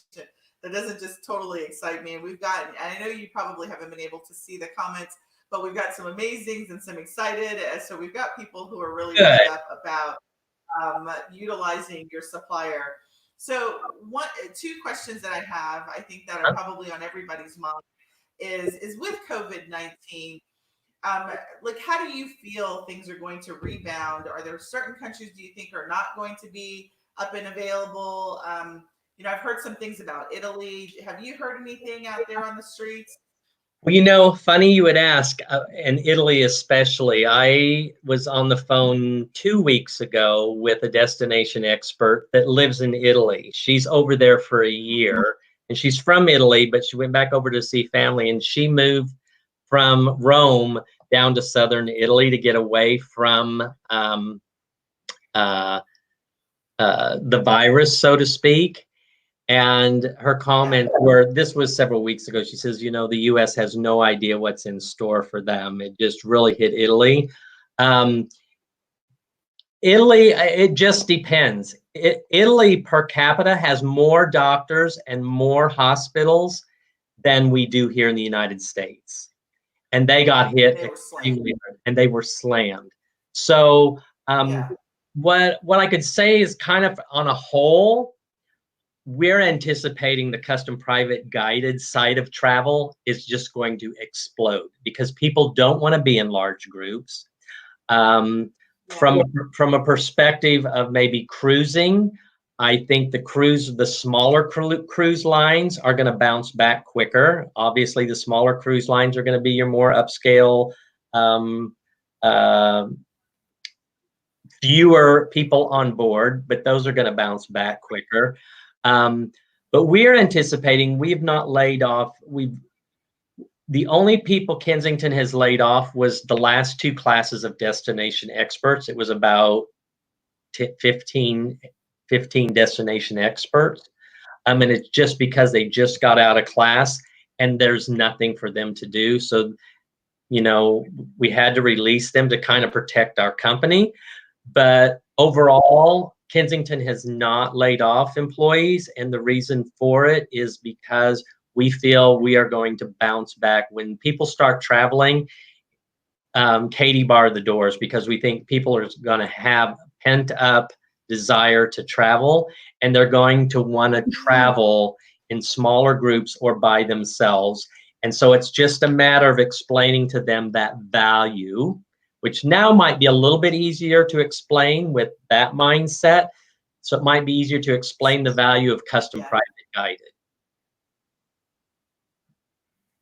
that doesn't just totally excite me. And we've got, and I know you probably haven't been able to see the comments, but we've got some amazings and some excited. So we've got people who are really lit up about utilizing your supplier. So two questions that I have, I think that are probably on everybody's mind is with COVID-19. Like, how do you feel things are going to rebound? Are there certain countries do you think are not going to be up and available? I've heard some things about Italy. Have you heard anything out there on the streets? Well, funny you would ask, and Italy especially. I was on the phone 2 weeks ago with a destination expert that lives in Italy. She's over there for a year, and she's from Italy, but she went back over to see family, and she moved from Rome down to southern Italy to get away from the virus, so to speak. And her comments were, this was several weeks ago, she says, the U.S. has no idea what's in store for them. It just really hit Italy. Italy, it just depends. Italy per capita has more doctors and more hospitals than we do here in the United States. And they got hit extremely hard, and they were slammed. So what I could say is, kind of on a whole, we're anticipating the custom private guided side of travel is just going to explode, because people don't want to be in large groups. From a perspective of maybe cruising, I think the smaller cruise lines are going to bounce back quicker. Obviously, the smaller cruise lines are going to be your more upscale, fewer people on board, but those are going to bounce back quicker. But we're anticipating, we've not laid off. The only people Kensington has laid off was the last 2 classes of destination experts. It was about 15 destination experts. And it's just because they just got out of class and there's nothing for them to do. So, we had to release them to kind of protect our company. But overall, Kensington has not laid off employees, and the reason for it is because we feel we are going to bounce back when people start traveling. Katie barred the doors, because we think people are going to have pent up desire to travel, and they're going to want to travel in smaller groups or by themselves. And so it's just a matter of explaining to them that value, which now might be a little bit easier to explain with that mindset. So it might be easier to explain the value of custom private guided.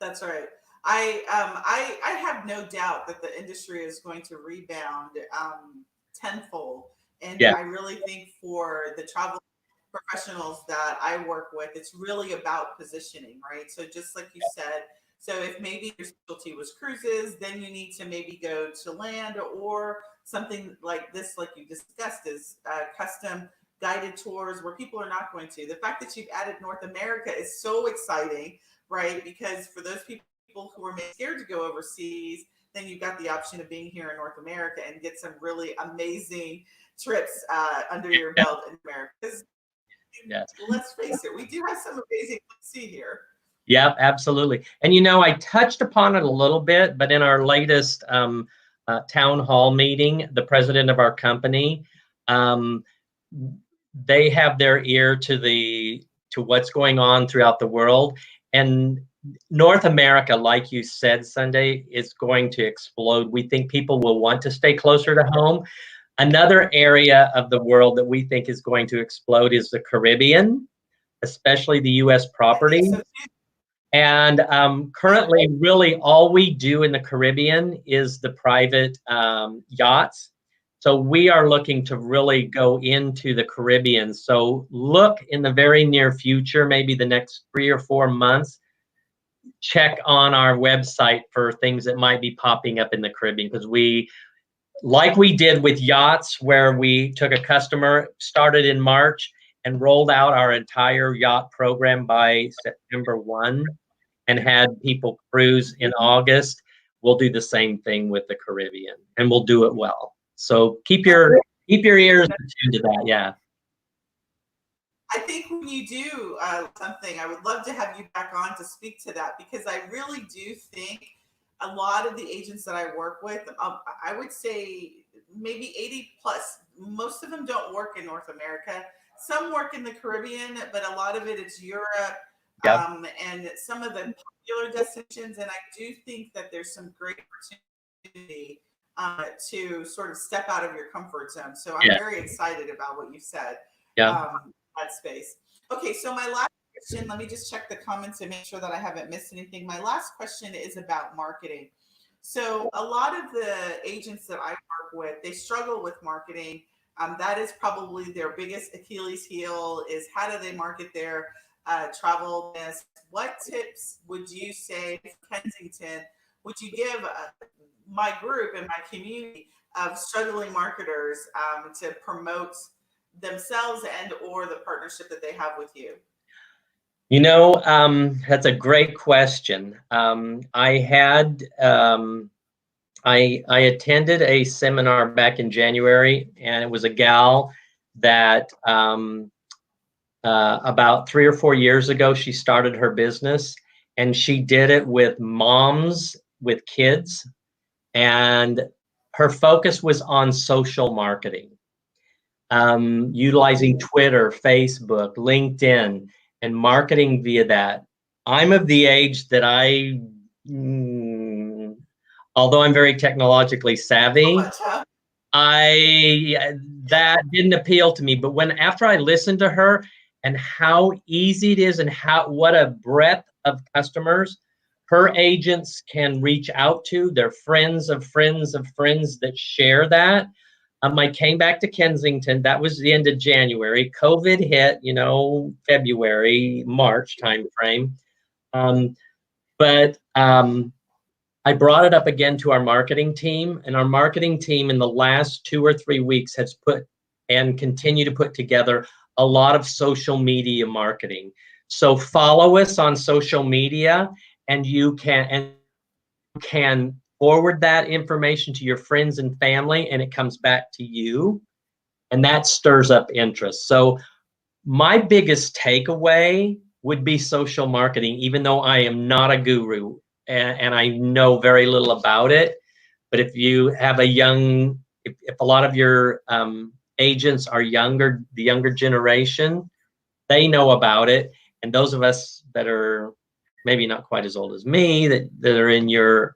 That's right. I have no doubt that the industry is going to rebound tenfold. And I really think for the travel professionals that I work with, it's really about positioning, right? So just like you said, so if maybe your specialty was cruises, then you need to maybe go to land, or something like this, like you discussed, is custom guided tours where people are not going to. The fact that you've added North America is so exciting, right? Because for those people who are scared to go overseas, then you've got the option of being here in North America and get some really amazing trips under your belt in America. Because let's face it, we do have some amazing to see here. Yeah, absolutely. And I touched upon it a little bit, but in our latest town hall meeting, the president of our company, they have their ear to what's going on throughout the world. And North America, like you said, Sundey, is going to explode. We think people will want to stay closer to home. Another area of the world that we think is going to explode is the Caribbean. especially the U.S. I think property. so too. And currently, really all we do in the Caribbean is the private yachts. So we are looking to really go into the Caribbean. So look in the very near future, maybe the next 3 or 4 months, check on our website for things that might be popping up in the Caribbean, because we, like we did with yachts, where we took a customer, started in March, and rolled out our entire yacht program by September 1 and had people cruise in August. We'll do the same thing with the Caribbean, and we'll do it well. So keep your ears attuned to that. Yeah. I think when you do something, I would love to have you back on to speak to that, because I really do think a lot of the agents that I work with, I would say maybe 80 plus, most of them don't work in North America. Some work in the Caribbean, but a lot of it is Europe, Yep. and some of the popular destinations. And I do think that there's some great opportunity to sort of step out of your comfort zone. So I'm very excited about what you said. Yeah. That space. Okay, so my last question, let me just check the comments and make sure that I haven't missed anything. My last question is about marketing. So a lot of the agents that I work with, they struggle with marketing. That is probably their biggest Achilles heel, is how do they market their travel business? What tips would you say, Kensington, would you give my group and my community of struggling marketers to promote themselves and or the partnership that they have with you? You know, that's a great question. I attended a seminar back in January, and it was a gal that about 3 or 4 years ago, she started her business, and she did it with moms with kids, and her focus was on social marketing, utilizing Twitter, Facebook, LinkedIn, and marketing via that. I'm of the age that although I'm very technologically savvy, that didn't appeal to me. But after I listened to her and how easy it is, and what a breadth of customers her agents can reach out to, their friends of friends of friends that share that. I came back to Kensington. That was the end of January. COVID hit, February, March timeframe. But I brought it up again to our marketing team, and our marketing team in the last 2 or 3 weeks has put and continue to put together a lot of social media marketing. So follow us on social media, and you can forward that information to your friends and family, and it comes back to you, and that stirs up interest. So my biggest takeaway would be social marketing, even though I am not a guru and I know very little about it. But if you have if a lot of your agents are younger, the younger generation, they know about it. And those of us that are maybe not quite as old as me, that are in your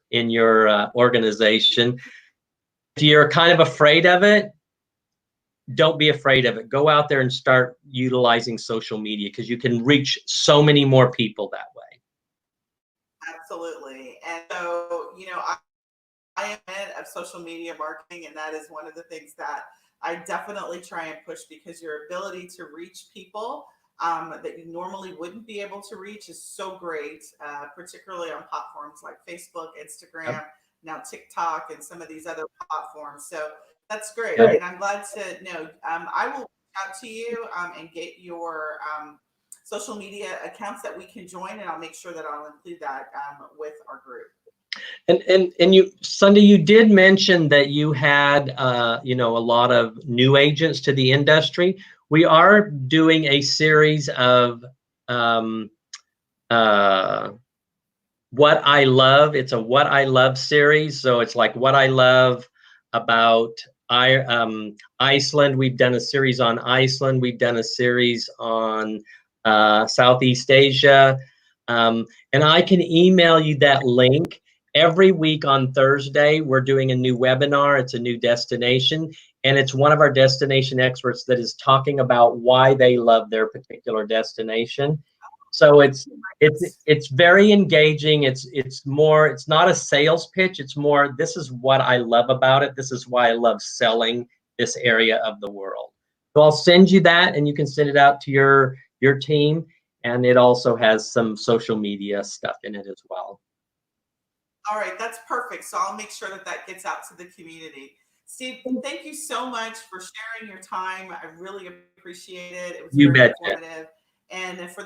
organization, if you're kind of afraid of it, don't be afraid of it. Go out there and start utilizing social media, because you can reach so many more people that way. Absolutely. And so, I am a fan of social media marketing, and that is one of the things that I definitely try and push, because your ability to reach people that you normally wouldn't be able to reach is so great, particularly on platforms like Facebook, Instagram, now TikTok, and some of these other platforms. So that's great. And I'm glad to know. I will reach out to you and get your social media accounts that we can join, and I'll make sure that I'll include that with our group. And you, Sundey, you did mention that you had a lot of new agents to the industry. We are doing a series of What I Love. It's a What I Love series. So it's like what I love about Iceland. We've done a series on Iceland. We've done a series on Southeast Asia. And I can email you that link, every week on Thursday, we're doing a new webinar. It's a new destination, and it's one of our destination experts that is talking about why they love their particular destination. So it's very engaging. It's not a sales pitch. It's more, this is what I love about it. This is why I love selling this area of the world. So I'll send you that, and you can send it out to your team. And it also has some social media stuff in it as well. All right, that's perfect. So I'll make sure that that gets out to the community. Steve, thank you so much for sharing your time. I really appreciate it. It was You very betcha. informative. And for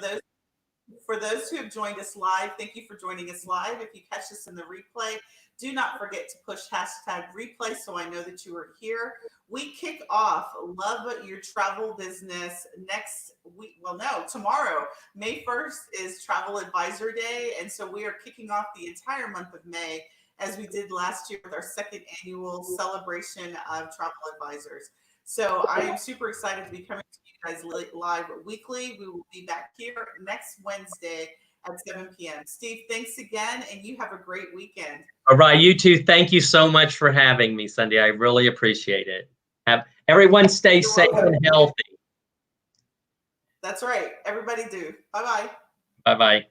those who have joined us live, thank you for joining us live. If you catch this in the replay, do not forget to push hashtag replay so I know that you are here. We kick off Love Your Travel Business next week. Well, no, tomorrow. May 1st is Travel Advisor Day. And so we are kicking off the entire month of May, as we did last year with our second annual celebration of travel advisors. So I am super excited to be coming to you guys live weekly. We will be back here next Wednesday at 7 p.m. Steve, thanks again, and you have a great weekend. All right, you too. Thank you so much for having me, Sundey. I really appreciate it. Have everyone stay safe and healthy. That's right. Everybody do. Bye-bye. Bye-bye.